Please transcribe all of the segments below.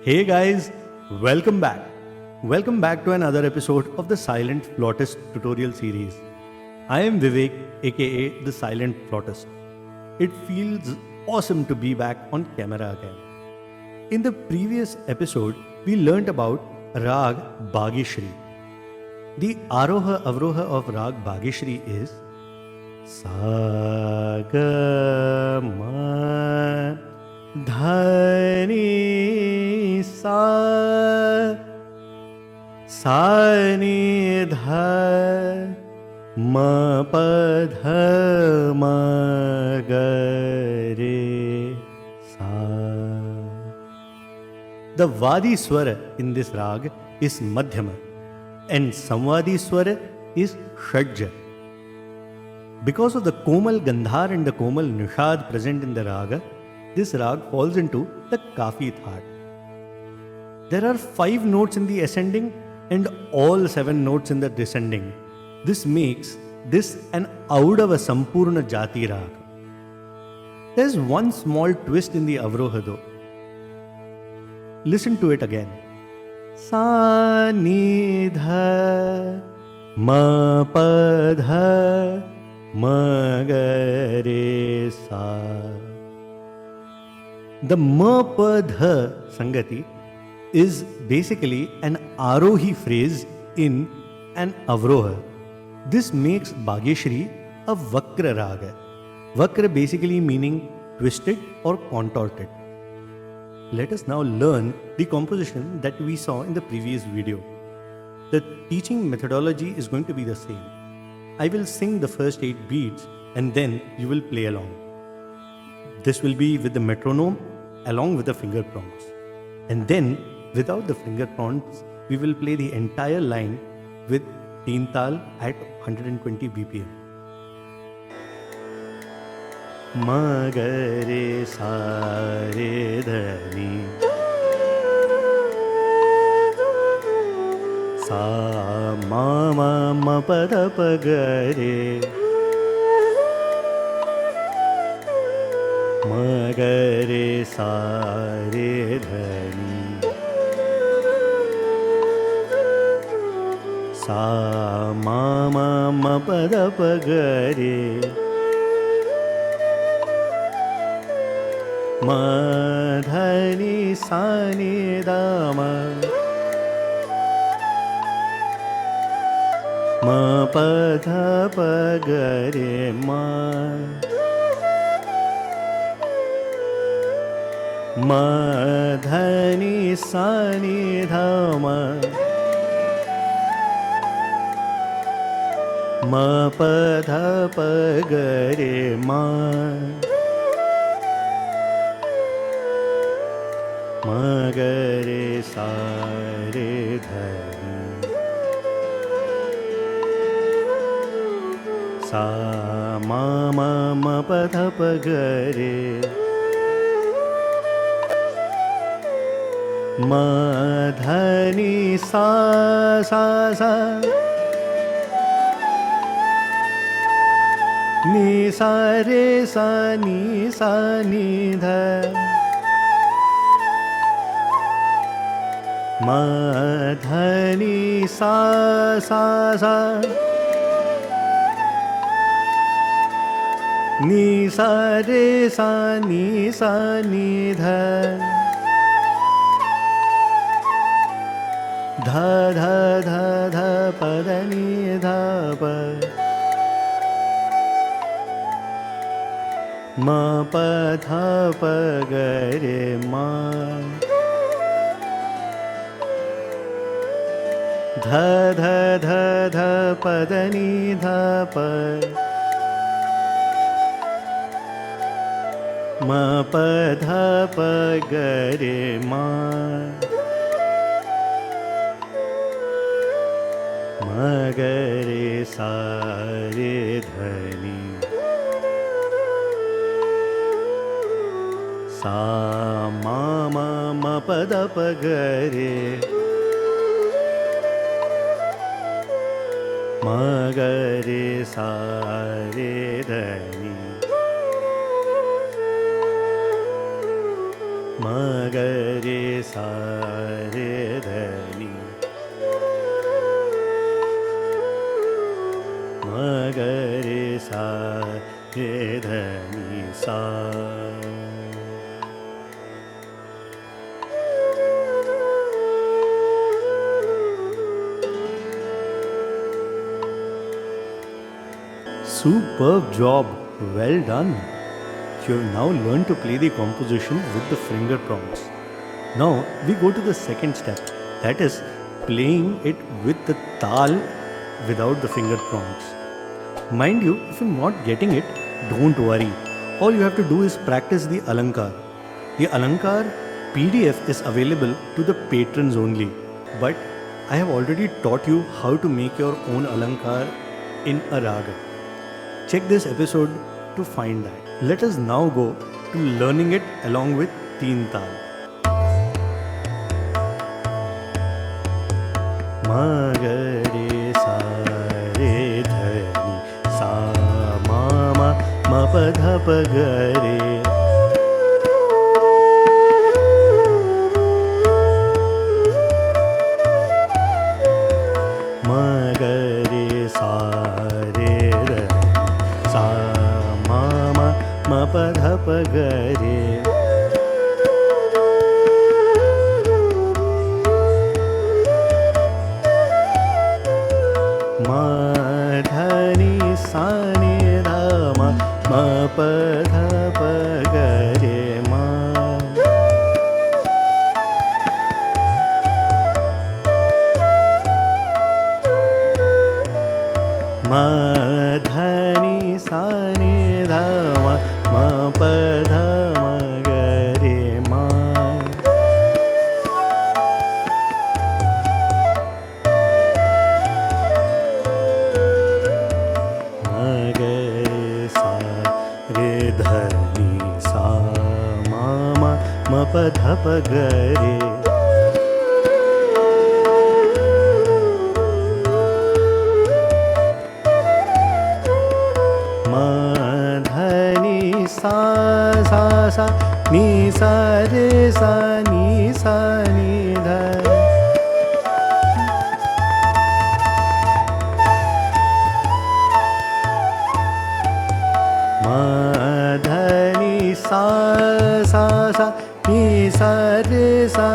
Hey guys, welcome back. Welcome back to another episode of the Silent Flautist tutorial series. I am Vivek, aka the Silent Flautist. It feels awesome to be back on camera again. In the previous episode, we learnt about Raag Bageshree. The Aroha Avroha of Raag Bageshree is Sa Ga Ma Dha Ni Sa Sa Ni Dha Ma Pa Dha Ma Ga Re Sa. The Vadi Swara in this Raag is Madhyama and Samvadi Swara is Shadja. Because of the Komal Gandhar and the Komal Nishad present in the Raga, this Raag falls into the Kafi Thaat. There are 5 notes in the ascending and all 7 notes in the descending. This makes this an Audava Sampurna Jati Raag. There is one small twist in the Avroha though. Listen to it again. Sa ni dha ma pa dha ma ga re sa. The ma pa dha Sangati is basically an Arohi phrase in an Avroha. This makes Bageshree a Vakra Raga. Vakra basically meaning twisted or contorted. Let us now learn the composition that we saw in the previous video. The teaching methodology is going to be the same. I will sing the first 8 beats and then you will play along. This will be with the metronome along with the finger prompts. And then without the finger prompts, we will play the entire line with Teentaal at 120 BPM. Ma ga re sa re dha ni sa ma ma ma pa dha pa ga re ma ga re sa re dha ni sa ma ma ma pa dha pa ga re ma dha ni sa ni da ma ma pa dha pa ga re ma ma dha ni sa ni dha ma ma pa dha pa ga re ma ma ga re sa re dha ni sa ma ma ma pa dha pa ga re ma dha ni sa sa sa ni sa re sa ni dha ma dha ni sa sa sa ni sa re sa ni dha dha dha dha dha pa dha ni dha pa ma pa dha pa ga re ma dha dha dha dha pa dha ni dha pa ma pa dha pa ga re ma ma ga re sa re dha ni sa ma ma ma pa dha pa ga re ma ga re sa re dha ni ma ga re sa re dha ni, ma ga re sa re dha ni sa. Superb job, well done. You have now learned to play the composition with the finger prongs. Now we go to the second step, that is playing it with the taal without the finger prongs. Mind you, if you're not getting it, don't worry. All you have to do is practice the alankar. The alankar PDF is available to the patrons only, but I have already taught you how to make your own alankar in a raga. Check this episode to find that. Let us now go to learning it along with Teentaal. Ma ga re sa re dha ni sa ma ma ma pa dha pa ga re. Ma ga re sa re dha sa ma ma ma pa dha pa ga re. Ma dha ni sa ni dha ma ma pa dha pa ga re ma. Ma dha ni sa ni dha ma ma pa dha ma ga re ma. Ma ga re sa re dha ni sa ma ma ma pa dha pa ga re. Ma dha ni sa sa sa ni sa re sa ni dha. Ma dha ni sa sa sa ni sa re sa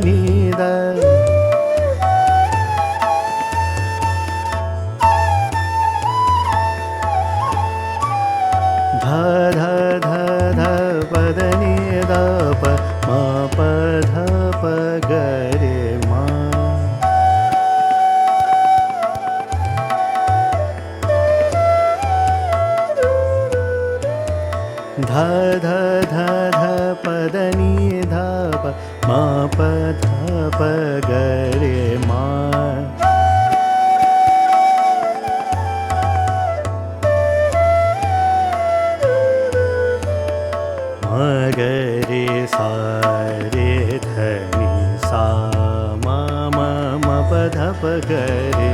ni dha. Dha dha dha dha pa da ni da pa ma pa dha pa ga re ma. Dha dha dha dha pa da ni dha pa ma pa dha pa ga re ma. Ma ga re sa re dha ni sa ma ma ma pa dha pa ga re.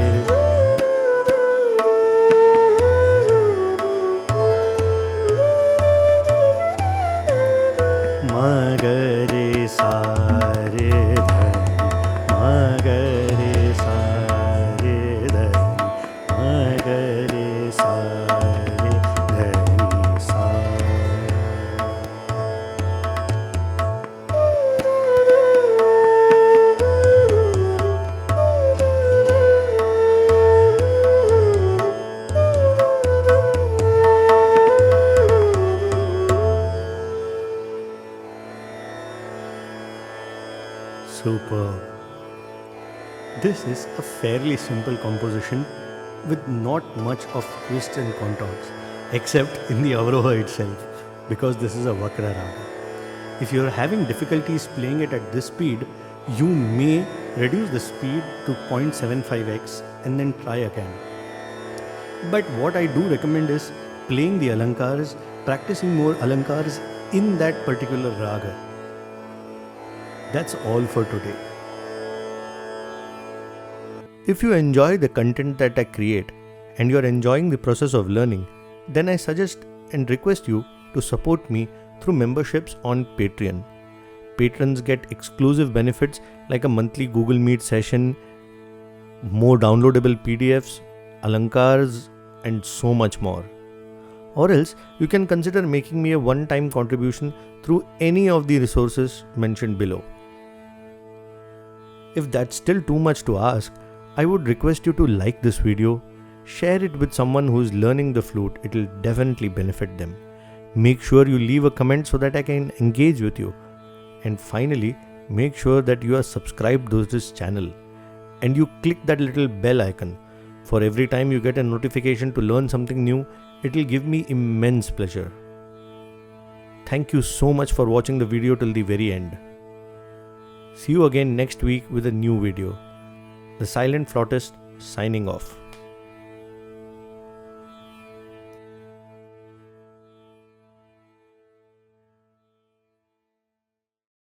Ma ga re sa re dha ni ma ga re sa re dha ni ma ga re sa re dha ni sa. Superb. This is a fairly simple composition with not much of twists and contours, except in the avroha itself, because this is a vakra raga. If you are having difficulties playing it at this speed, you may reduce the speed to 0.75x and then try again. But what I do recommend is playing the alankars, practicing more alankars in that particular raga. That's all for today. If you enjoy the content that I create and you are enjoying the process of learning, then I suggest and request you to support me through memberships on Patreon. Patrons get exclusive benefits like a monthly Google Meet session, more downloadable PDFs, alankars, and so much more. Or else, you can consider making me a one-time contribution through any of the resources mentioned below. If that's still too much to ask, I would request you to like this video, share it with someone who is learning the flute. It will definitely benefit them. Make sure you leave a comment so that I can engage with you. And finally, make sure that you are subscribed to this channel and you click that little bell icon. For every time you get a notification to learn something new, it will give me immense pleasure. Thank you so much for watching the video till the very end. See you again next week with a new video. The Silent Flautist signing off.